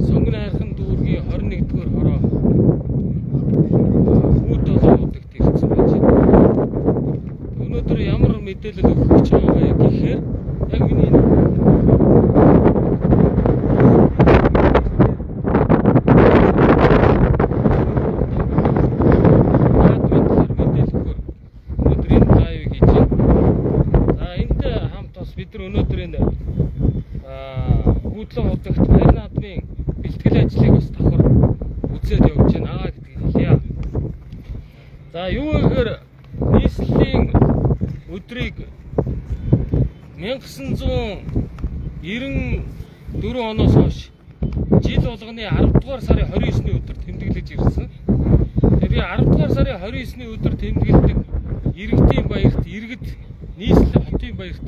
Сонгон хайрхан дүүргийн 21-р хороо үүд удагт ирсэн байж байна. Өнөөдөр ямар мэдээлэл өгөх гэж байгаа гэхээр яг миний өнөөдрийн гүйдлэн удагт баяр наадмын бэлтгэл ажлыг бас давхар үзээд явж байна гэдгийг хэлье. За юу гэхээр нийслэлийн өдрийг 1994 оноос хойш жил болгоны 10 дугаар сарын 29-ний өдөр тэмдэглэж ирсэн. Тэгээ 10 дугаар сарын 29-ний өдөр тэмдэглэдэг иргэдийн баярт иргэд нийслэлийн хотын баярт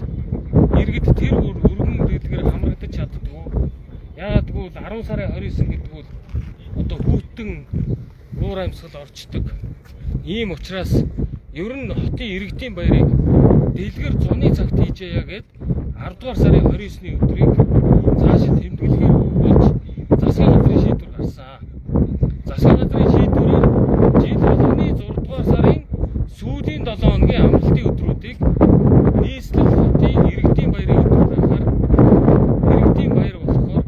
иргэд тэр өргөн дэлгэр хамрагдаж чаддгүй. Яагаад гэвэл 10 сарын 29 гэдэг бол одоо хүүтэн уур амьсгал орчдөг. Ийм учраас ер нь хотын иргэдийн баярыг дэлгэр зуны цагт хийжээе гэд 10 дугаар сарын 29-ний өдрийг цаашид тэмдэглэхээр болж засгийн газрын шийдвэр гарсан. Засгийн газрын шийдвэрээр жил болгоны 6 дугаар сарын сүүлийн 7 хоногийн амралтын өдрүүдийг нийслэл хотын иргэдийн баярын өдөр байхаар иргэдийн баяр болохоор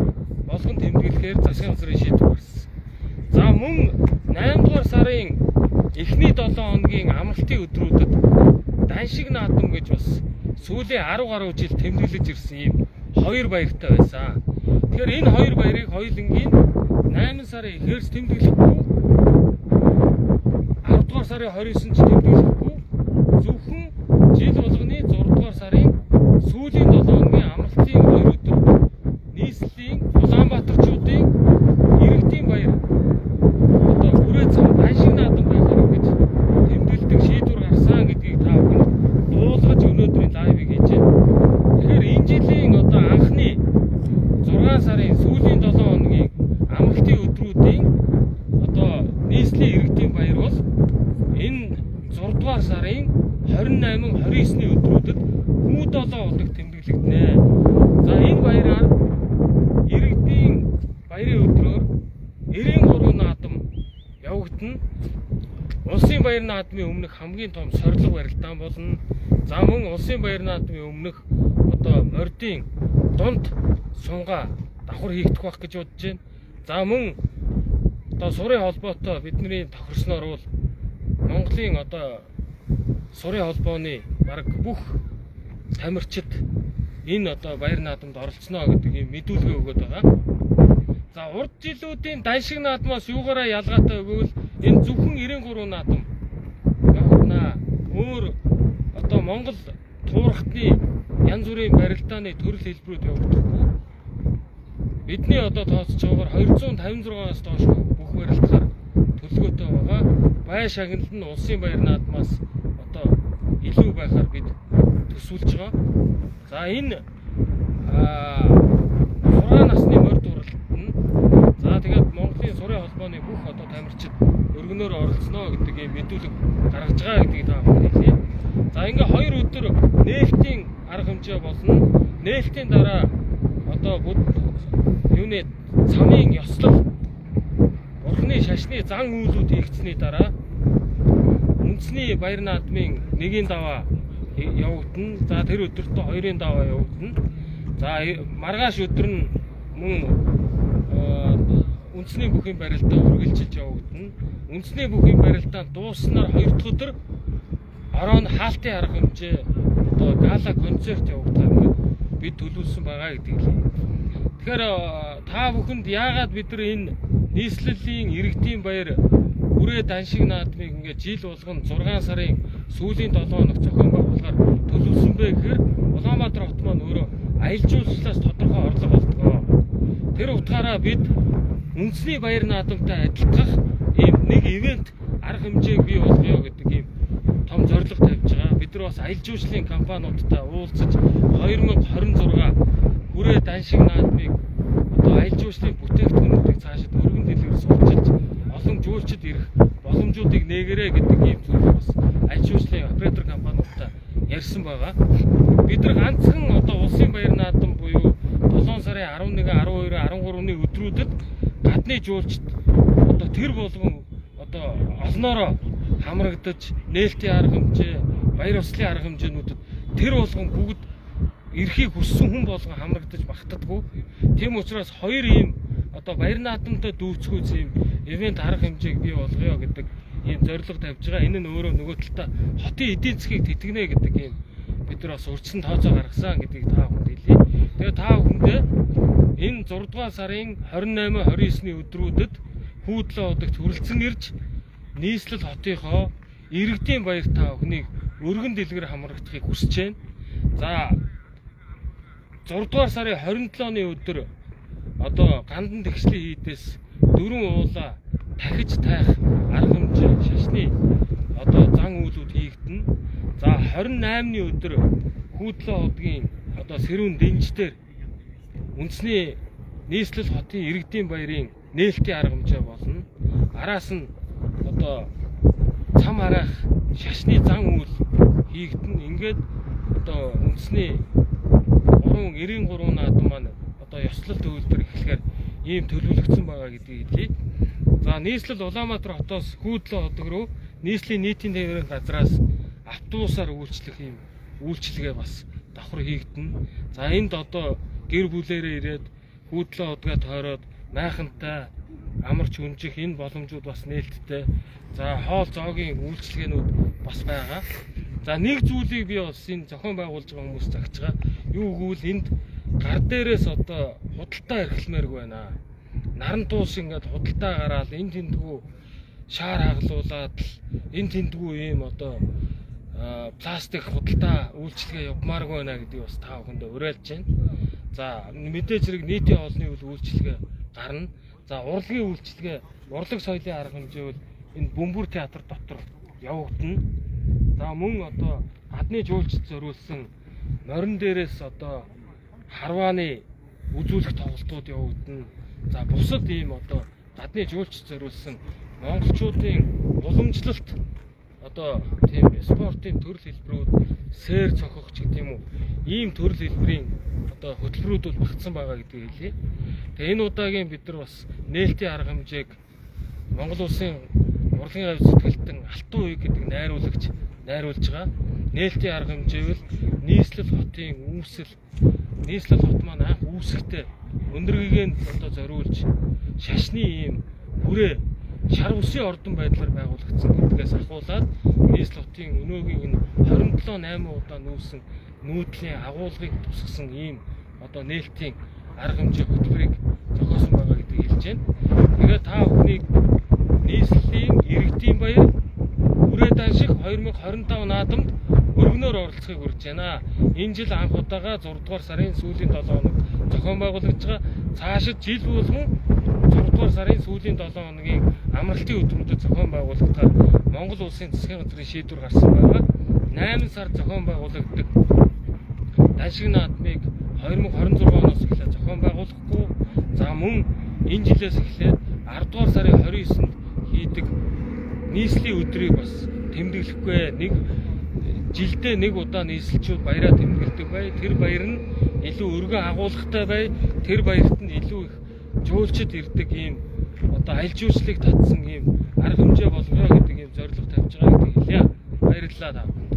болгон тэмдэглэхээр засгийн газрын шийдвэр гарсан. За мөн 8 дугаар сарын эхний 7 хоногийн амралтын өдрүүдэд даншиг наадам гэж бас сүүлийн 10 гаруй жил тэмдэглэж ирсэн ийм хоёр баяртай байсан. Тэгэхээр энэ хоёр баярыг хоёулангийн 8 сарын эхээрс тэмдэглэхгүй 10 дугаар сарын 29-нд тэмдэглэхгүй зөвхөн жил болгоны 6 дугаар сарын сүүлийн 7 хоногийн амралтын 2 өдөр нийслэлийн Улаанбаатарчуудын иргэдийн баяр одоо хүрээ цам даншиг наадам байхаар гэж тэмдэглэдэг шийдвэр гарсан гэдгийг та бүхэнд дуулгаж өнөөдрийн лайвыг хийж байна. Тэгэхээр энэ жилийн одоо анхны 6 сарын сүүлийн 7 хоногийн амралтын өдрүүдийн одоо нийслэлийн иргэдийн баяр бол энэ 6 дугаар сарын 28-29-ний өдрүүдэд хүү 7 удаа тэмдэглэгдэнэ. За энэ баяраар иргэдийн баярын өдрөөр 93 наадам явагдана. Улсын баяр наадмын өмнөх хамгийн том сорилго барилдаан болно. За мөн улсын баяр наадмын өмнөх одоо мордын дунд сунгаа давхар хийгдэх байх гэж бодож байна. За мөн одоо сурын холбоотой бидний тохирсноор бол Монголын одоо сурын холбооны бараг бүх тамирчид энэ одоо баяр наадамд оролцоно гэдэг ийм мэдүүлгээ өгöd байгаа. За урд жилүүдийн даншиг наадмаас юугаараа ялгаатай гэвэл энэ зөвхөн 93 наадам явагдана. Өөр одоо Монгол туурхтны янз бүрийн барилдааны төрөл хэлбэрүүд явагдахгүй. Бидний одоо тооцож байгаагаар 256-аас доош бүх барилдахаар төлөвлөгөөтэй байгаа. Бай шагналд нь улсын баяр наадмаас одоо илүү байхаар бид төсвөлж байгаа. За энэ 6 насны морд уралт нь за тэгээд Монголын сурын холбооны бүх одоо тамирчид өргөнөөр оролцоно гэдэг ийм мэдүүлэг гаргаж байгаа гэдгийг та бүхэн хэлье. За ингээ 2 өдөр нээлтийн арга хэмжээ болно. Нээлтийн дараа одоо юуны цамын ёслол бурхны шашны зан үйлүүд хийгдсэний дараа үндэсний баяр наадмын 1-ийн даваа явагдана. За тэр өдөртөө 2-ийн даваа явагдана. За маргааш өдөр нь мөн үндэсний бүхийн барилдаа үргэлжилж явагдана. Үндэсний бүхийн барилдаа дууссанаар 2 дахь өдөр орооны хаалтын арга хэмжээ одоо гала концерт явагдах бид төлөвлөсөн байгаа гэдгийг хэлье. Тэгэхээр та бүхэнд яагаад бид нар энэ нийслэлийн иргэдийн баяр хүрээ даншиг наадмыг ингээд жил болгон 6 сарын сүүлийн 7 хоног зохион байгуулахаар төлөвлөсөн бэ гэхээр Улаанбаатар хот маань өөрөө аялал жуулчлалаас тодорхой орлого олдгоо. Тэр утгаараа бид үндэсний баяр наадамтай адилхан ийм нэг ивент арга хэмжээг бий болгоё гэдэг ийм том зорилго тавьж байгаа. Бид нар бас аялал жуулчлалын компаниудтай уулзаж 2026 хүрээ даншиг наадмыг одоо аялал жуулчлалын бүтээгдэхүүнүүдийг цаашид өргөн дэлгэр сурчилж олон жуулчид ирэх боломжуудыг нээгээрэй гэдэг ийм зүйлийг бас аялал жуулчлалын оператор компаниудтай ярьсан байгаа. Бид нар ганцхан одоо улсын баяр наадам буюу 7 сарын сарын 11, 12, 13-ны өдрүүдэд гадны жуулчд одоо тэр болгон одоо олноороо хамрагдаж нээлтийн арга хэмжээ, баяр ёслолын арга хэмжээнүүдэд тэр болгон бүгд эрхийг хүссэн хүн болгон хамрагдаж багтдаггүй. Тийм учраас хоёр ийм одоо баяр наадамтай дүүцгүүц ийм ивент арга хэмжээг бий болгоё гэдэг ийм зорилго тавьж байгаа. Энэ нь өөрөө нөгөө талдаа хотын эдийн засгийг тэтгэнэ гэдэг ийм бид нар бас урьдчилан тооцоо гаргасан гэдгийг та бүхэнд хэлье. Тэгээ та бүхэндээ энэ 6 дугаар сарын 28, 29-ний өдрүүдэд Хүүдлээ хотод хүрэлцэн ирж нийслэл хотынхоо иргэдийн баяр та бүхнийг өргөн дэлгэр хамрагдахыг хүсэж байна. За 6 дугаар сарын 27-ны өдөр одоо гандан тэгшлийн хийдээс 4 уулаа дахиж таах арга хэмжээ шашны одоо зан үйлүүд хийгдэнэ. За 28-ны өдөр Хүүдлээ хотгийн одоо Сэрүүн дэнждэр үндэсний нийслэл хотын иргэдийн баярын нээлтийн арга хэмжээ болно. Араас нь одоо цам араах шашны зан үйл хийгдэнэ. Ингээд одоо үндэсний 93 наадам маань одоо ёслол төвлөрөл эхлэхээр ийм төлөвлөгдсөн байгаа гэдгийг хэлье. За нийслэл Улаанбаатар хотоос Хүүдлээ хотог руу нийслэлийн нийтийн тээврийн газраас автобусаар үйлчлэх ийм үйлчилгээ бас давхар хийгдэнэ. За энд одоо гэр бүлээрээ ирээд Хүүдлээ хотгаа тойроод майхантай амарч өнжих энэ боломжууд бас нээлттэй. За хоол зоогийн үйлчилгээнүүд бас байгаа. За нэг зүйлийг би бас энэ зохион байгуулж байгаа хүмүүс загч байгаа. Юу гэвэл энд гар дээрээс одоо худалдаа эрхлэмээргүй байна. Наран туус ингээд худалдаа гараад энэ тэндгүү шаар хаглуулад энэ тэндгүү ийм одоо пластик худалдаа үйлчилгээ явмааргүй байна гэдгийг бас та бүхэндээ уриалж байна. За мэдээж зэрэг нийтийн хоолны үйлчилгээ гарна. За урлагийн үйлчилгээ, урлаг соёлын арга хэмжээ бол энэ Бөмбөр театр дотор явагдана. За мөн одоо гадны жуулчд зориулсан морин дээрээс одоо харвааны үзүүлэх тоглолтууд явагдана. За бусад ийм одоо гадны жуулчд зориулсан монголчуудын уламжлалт одоо тийм спортын төрөл хэлбэрүүд сээр цохох ч гэдэг юм уу ийм төрөл хэлбэрийн одоо хөтөлбөрүүд багтсан байгаа гэдгийг хэлье. Тэгээ энэ удаагийн бид нар бас нээлтийн арга хэмжээг Монгол улсын урлагийн авь зүтгэлтэн Алтан уяг гэдэг найруулж байгаа. Нээлтийн арга хэмжээвэл нийслэл хотын үүсэл, нийслэл хот маань анх үүсэхдээ өндөргийгэнд одоо зориулж шашны ийм хүрээ шар үсийн ордон байдлаар байгуулагдсан гэдгээс ахуулаад нийслэл хотын өнөөгийн энэ 27-8 удаа нүүсэн нүүдлийн агуулгыг тусгасан ийм одоо нээлтийн арга хэмжээ хөтөлбөрийг зохиосон байгаа гэдгийг хэлж байна. Тэгээд та бүхнийг нийслэлийн иргэдийн баяр хүрээ данших 2025 наадамд өргөнөөр оролцохыг хүрэж байна. Энэ жил анх удаага 6 дугаар сарын сүүлийн 7 хоног зохион байгуулагдж байгаа. Цаашид жил болгон 6 дугаар сарын сүүлийн 7 хоногийн амралтын өдрүүдэд зохион байгуулагдахаар Монгол улсын засгийн газрын шийдвэр гарсан байгаа. 8 сард зохион байгуулагддаг даншиг наадмыг 2026 оноос эхлээд зохион байгуулахгүй. За мөн энэ жилээс эхлээд 10 дугаар сарын 29-нд хийдэг нийслэлийн өдрийг бас тэмдэглэхгүй. Нэг жилдээ нэг удаа нийслэлчүүд баяраа тэмдэглэдэг бай. Тэр баяр нь илүү өргөн агуулгатай бай. Тэр баярт нь илүү их жуулчид ирдэг ийм одоо аль жуулчлалыг татсан ийм арга хэмжээ болгоё гэдэг ийм зорилго тавьж байгаа гэдгийг хэлье. Баярлалаа та бүхэнд.